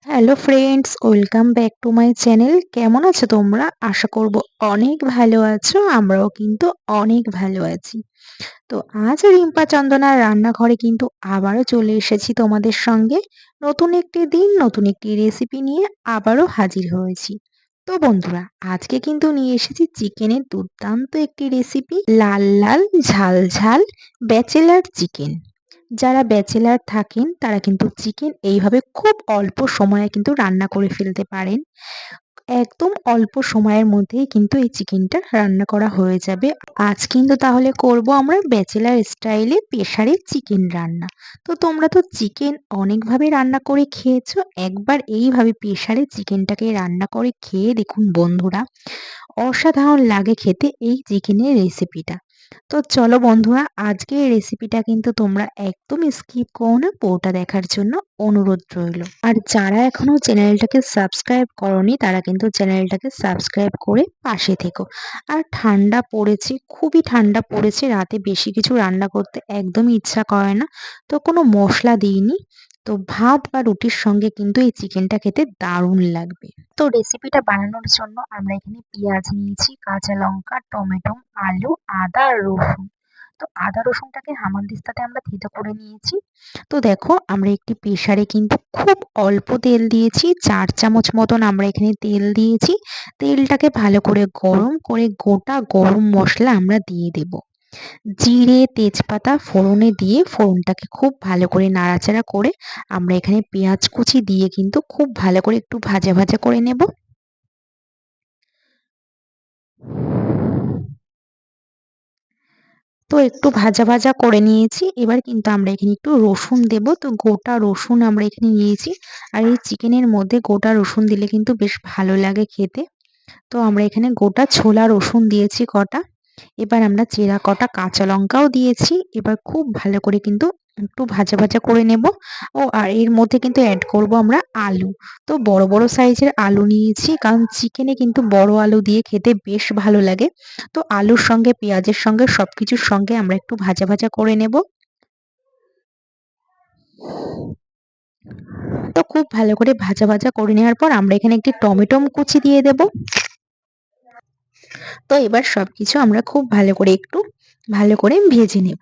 Hello friends, welcome back to my channel. কেমন আছো তোমরা? আশা করব অনেক ভালো আছো। আমরাও কিন্তু অনেক ভালো আছি। তো আজ রিম্পা চন্দনার রান্নাঘরে কিন্তু আবারও চলে এসেছি তোমাদের সঙ্গে। নতুন একটি দিন, নতুন একটি রেসিপি নিয়ে আবারও হাজির হয়েছি। তো বন্ধুরা, আজকে কিন্তু নিয়ে এসেছি চিকেনের দুর্দান্ত একটি রেসিপি, লাল লাল ঝাল ঝাল ব্যাচেলার চিকেন। যারা ব্যাচেলার থাকেন তারা কিন্তু চিকেন এইভাবে খুব অল্প সময়ে কিন্তু রান্না করে ফেলতে পারেন। একদম অল্প সময়ের মধ্যেই কিন্তু এই চিকেনটা রান্না করা হয়ে যাবে। আজ কিন্তু তাহলে করব আমরা ব্যাচেলার স্টাইলে প্রেসারে চিকেন রান্না। তো তোমরা তো চিকেন অনেকভাবে রান্না করে খেয়েছো, একবার এইভাবে প্রেসারে চিকেনটাকে রান্না করে খেয়ে দেখুন বন্ধুরা, অসাধারণ লাগে খেতে এই চিকেনের রেসিপিটা। তো চলো বন্ধুরা, আজকে এই রেসিপিটা কিন্তু তোমরা একদম স্কিপ করো না, পুরোটা দেখার জন্য অনুরোধ রইল। আর যারা এখনো চ্যানেলটাকে সাবস্ক্রাইব করোনি তারা কিন্তু চ্যানেলটাকে সাবস্ক্রাইব করে পাশে থেকো। আর ঠান্ডা পড়েছে, খুবই ঠান্ডা পড়েছে, রাতে বেশি কিছু রান্না করতে একদমই ইচ্ছা করে না। তো কোনো মশলা দিইনি। তো ভাত বা রুটির সঙ্গে কিন্তু এই চিকেনটা খেতে দারুণ লাগবে। তো রেসিপিটা বানানোর জন্য আমরা এখানে পেঁয়াজ নিয়েছি, কাঁচা লঙ্কা, টমেটো, আলু, আদা আর রসুন। তো আদা রসুনটাকে হামানদিস্তাতে আমরা থেতো করে নিয়েছি। তো দেখো, আমরা একটি প্রেসারে কিন্তু খুব অল্প তেল দিয়েছি, 4 চামচ মতন আমরা এখানে তেল দিয়েছি। তেলটাকে ভালো করে গরম করে গোটা গরম মশলা আমরা দিয়ে দেব। জিরে, তেজপাতা ফোড়নে দিয়ে ফোড়নটাকে খুব ভালো করে নাড়াচাড়া করে আমরা এখানে পেঁয়াজ কুচি দিয়ে কিন্তু খুব ভালো করে একটু ভাজা ভাজা করে নেব। তো একটু ভাজা ভাজা করে নিয়েছি। এবার কিন্তু আমরা এখানে একটু রসুন দেব। তো গোটা রসুন আমরা এখানে নিয়েছি। আর এই চিকেনের মধ্যে গোটা রসুন দিলে কিন্তু বেশ ভালো লাগে খেতে। তো আমরা এখানে গোটা ছোলা রসুন দিয়েছি কটা। এবার আমরা চেরা কটা কাঁচা লঙ্কাও দিয়েছি। এবার খুব ভালো করে কিন্তু একটু ভাজা ভাজা করে নেব। আর এর মধ্যে কিন্তু অ্যাড করব আমরা আলু। তো বড় বড় সাইজের আলু নিয়েছি, কারণ চিকেনে কিন্তু বড় আলু দিয়ে খেতে বেশ ভালো লাগে। তো আলুর সঙ্গে পেঁয়াজের সঙ্গে সবকিছুর সঙ্গে আমরা একটু ভাজা ভাজা করে নেব। তো খুব ভালো করে ভাজা ভাজা করে নেওয়ার পর আমরা এখানে একটি টমেটো কুচি দিয়ে দেব। তো এবার সবকিছু আমরা খুব ভালো করে একটু ভালো করে ভেজে নেব।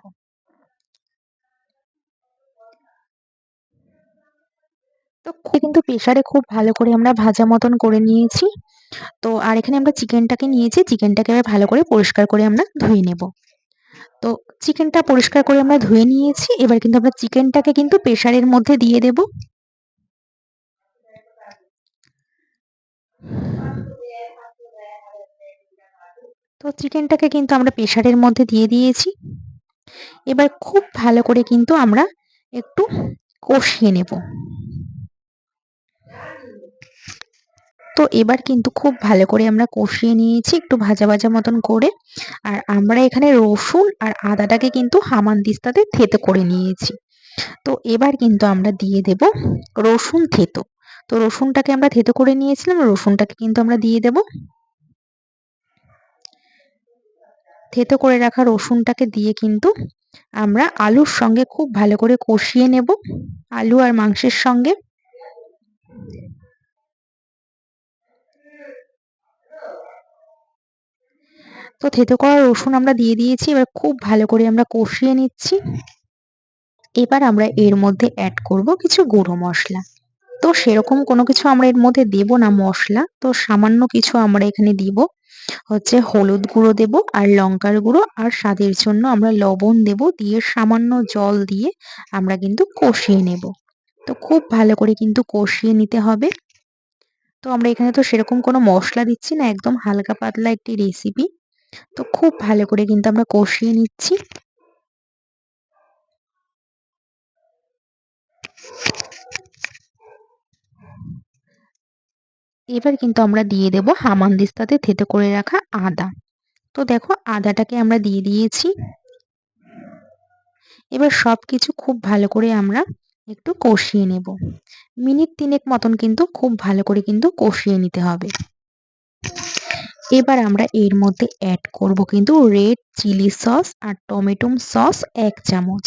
তো কিন্তু প্রেসারে খুব ভালো করে আমরা ভাজা মতন করে নিয়েছি। তো আর এখানে আমরা চিকেনটাকে নিয়েছি, চিকেনটাকে এবার ভালো করে পরিষ্কার করে আমরা ধুয়ে নেব। তো চিকেনটা পরিষ্কার করে আমরা ধুয়ে নিয়েছি। এবার কিন্তু আমরা চিকেনটাকে কিন্তু প্রেসারের মধ্যে দিয়ে দেব। তো চিকেনটাকে কিন্তু আমরা প্রেসারের মধ্যে দিয়ে দিয়েছি। এবার খুব ভালো করে কিন্তু আমরা একটু কষিয়ে নেব। তো এবার কিন্তু খুব ভালো করে আমরা কষিয়ে নিয়েছি একটু ভাজা ভাজা মতন করে। আর আমরা এখানে রসুন আর আদাটাকে কিন্তু হামানদিস্তাতে থেতো করে নিয়েছি। তো এবার কিন্তু আমরা দিয়ে দেব রসুন থেতো। তো রসুনটাকে আমরা থেতো করে নিয়েছিলাম, রসুনটাকে কিন্তু আমরা দিয়ে দেব। থেতো করে রাখা রসুনটাকে দিয়ে কিন্তু আমরা আলুর সঙ্গে খুব ভালো করে কষিয়ে নেব, আলু আর মাংসের সঙ্গে। তো থেতো করা রসুন আমরা দিয়ে দিয়েছি, এবার খুব ভালো করে আমরা কষিয়ে নিচ্ছি। এবার আমরা এর মধ্যে অ্যাড করব কিছু গুঁড়ো মশলা। তো সেরকম কোনো কিছু আমরা এর মধ্যে দেব না মশলা, তো সামান্য কিছু আমরা এখানে দিব হচ্ছে হলুদ গুঁড়ো দেব আর লঙ্কার গুঁড়ো, আর স্বাদের জন্য আমরা লবণ দেব, দিয়ে সামান্য জল দিয়ে আমরা কিন্তু কষিয়ে নেব। তো খুব ভালো করে কিন্তু কষিয়ে নিতে হবে। তো আমরা এখানে তো সেরকম কোনো মশলা দিচ্ছি না, একদম হালকা পাতলা একটি রেসিপি। তো খুব ভালো করে কিন্তু আমরা কষিয়ে নিচ্ছি। এবার কিন্তু আমরা দিয়ে দেব হামানদিস্তাতে থেতো করে রাখা আদা। তো দেখো, আদাটাকে আমরা দিয়ে দিয়েছি। এবার সবকিছু খুব ভালো করে আমরা একটু কষিয়ে নেব। মিনিট 3 মতন কিন্তু খুব ভালো করে কিন্তু কষিয়ে নিতে হবে। এবার আমরা এর মধ্যে অ্যাড করব কিন্তু রেড চিলি সস আর টমেটো সস 1 চামচ।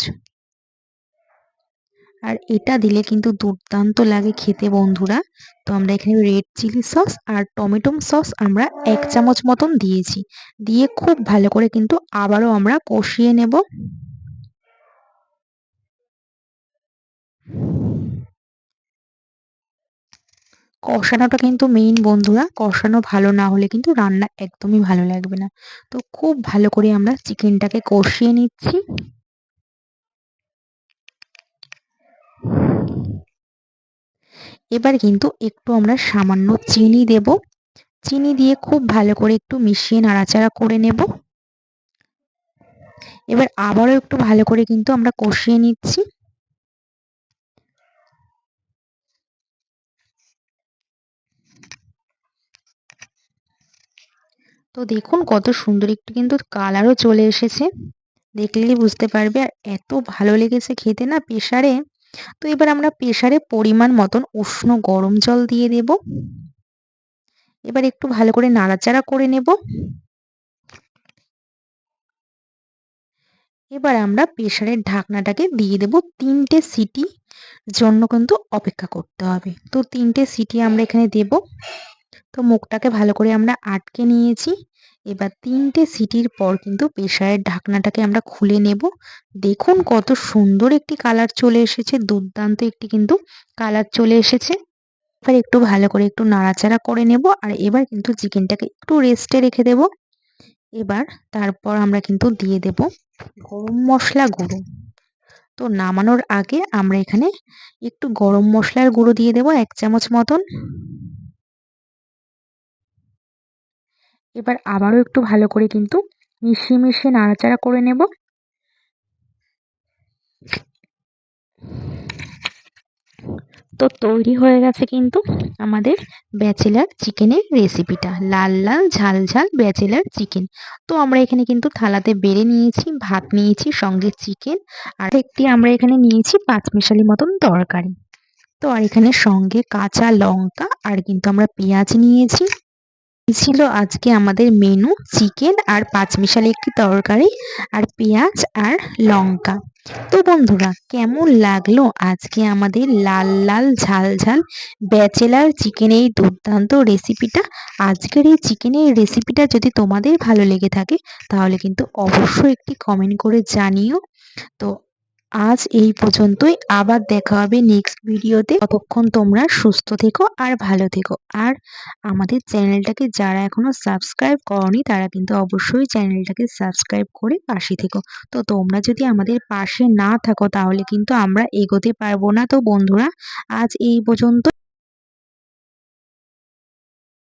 আর এটা দিলে কিন্তু দুর্দান্ত লাগে খেতে বন্ধুরা। তো আমরা এখানে রেড চিলি সস আর টমেটো সস আমরা 1 চামচ মতন দিয়েছি। দিয়ে খুব ভালো করে কিন্তু আবারও আমরা কষিয়ে নেব। কষানোটা কিন্তু মেইন বন্ধুরা, কষানো ভালো না হলে কিন্তু রান্না একদমই ভালো লাগবে না। তো খুব ভালো করে আমরা চিকেনটাকে কষিয়ে নিচ্ছি। এবার কিন্তু একটু আমরা সামান্য চিনি দেব। চিনি দিয়ে খুব ভালো করে একটু মিশিয়ে নাড়াচাড়া করে নেব। এবার আবারও একটু ভালো করে কিন্তু আমরা কষিয়ে নিচ্ছি। তো দেখুন কত সুন্দর একটু কিন্তু কালারও চলে এসেছে, দেখলেই বুঝতে পারবে। আর এত ভালো লেগেছে খেতে না প্রেসারে। তো এবার আমরা প্রেসারে পরিমাণ মতন উষ্ণ গরম জল দিয়ে দেব। এবার একটু ভালো করে নাড়াচাড়া করে নেব। এবার আমরা প্রেসারের ঢাকনাটাকে দিয়ে দেব। 3টে সিটি জন্য কিন্তু অপেক্ষা করতে হবে। তো 3টে সিটি আমরা এখানে দেব। তো মুখটাকে ভালো করে আমরা আটকে নিয়েছি। এবার 3টে সিটির পর কিন্তু প্রেসারের ঢাকনাটাকে আমরা খুলে নেব। দেখুন কত সুন্দর একটি কালার চলে এসেছে, দুর্দান্ত একটি কিন্তু কালার চলে এসেছে। এবার একটু ভালো করে একটু নাড়াচাড়া করে নেব। আর এবার কিন্তু চিকেনটাকে একটু রেস্টে রেখে দেব। এবার তারপর আমরা কিন্তু দিয়ে দেব গরম মশলা গুঁড়ো। তো নামানোর আগে আমরা এখানে একটু গরম মশলার গুঁড়ো দিয়ে দেব 1 চামচ মতন। এবার আবারও একটু ভালো করে কিন্তু মিশিয়ে মিশিয়ে নাড়াচাড়া করে নেব। তো তৈরি হয়ে গেছে কিন্তু আমাদের ব্যাচেলার চিকেনের রেসিপিটা, লাল লাল ঝাল ঝাল ব্যাচেলার চিকেন। তো আমরা এখানে কিন্তু থালাতে বেড়ে নিয়েছি, ভাত নিয়েছি, সঙ্গে চিকেন, আর একটি আমরা এখানে নিয়েছি পাঁচমিশালি মতন তরকারি। তো আর এখানে সঙ্গে কাঁচা লঙ্কা আর কিন্তু আমরা পেঁয়াজ নিয়েছি। ছিল আজকে আমাদের মেনু, চিকেন আর পাঁচমিশালি একটি তরকারি আর পেঁয়াজ আর লঙ্কা। তো বন্ধুরা কেমন লাগলো আজকে আমাদের লাল লাল ঝাল ঝাল ব্যাচেলার চিকেন এই দুর্দান্ত রেসিপিটা। আজকের এই চিকেনের রেসিপিটা যদি তোমাদের ভালো লেগে থাকে তাহলে কিন্তু অবশ্যই একটি কমেন্ট করে জানিও। তো আজ এই পর্যন্তই, আবার দেখা হবে নেক্সট ভিডিওতে। ততক্ষণ তোমরা সুস্থ থেকো আর ভালো থেকো। আর আমাদের চ্যানেলটাকে যারা এখনো সাবস্ক্রাইব করনি তারা কিন্তু অবশ্যই চ্যানেলটাকে সাবস্ক্রাইব করে পাশে থেকো। তো তোমরা যদি আমাদের পাশে না থাকো তাহলে কিন্তু আমরা এগোতে পারবো না। তো বন্ধুরা আজ এই পর্যন্ত।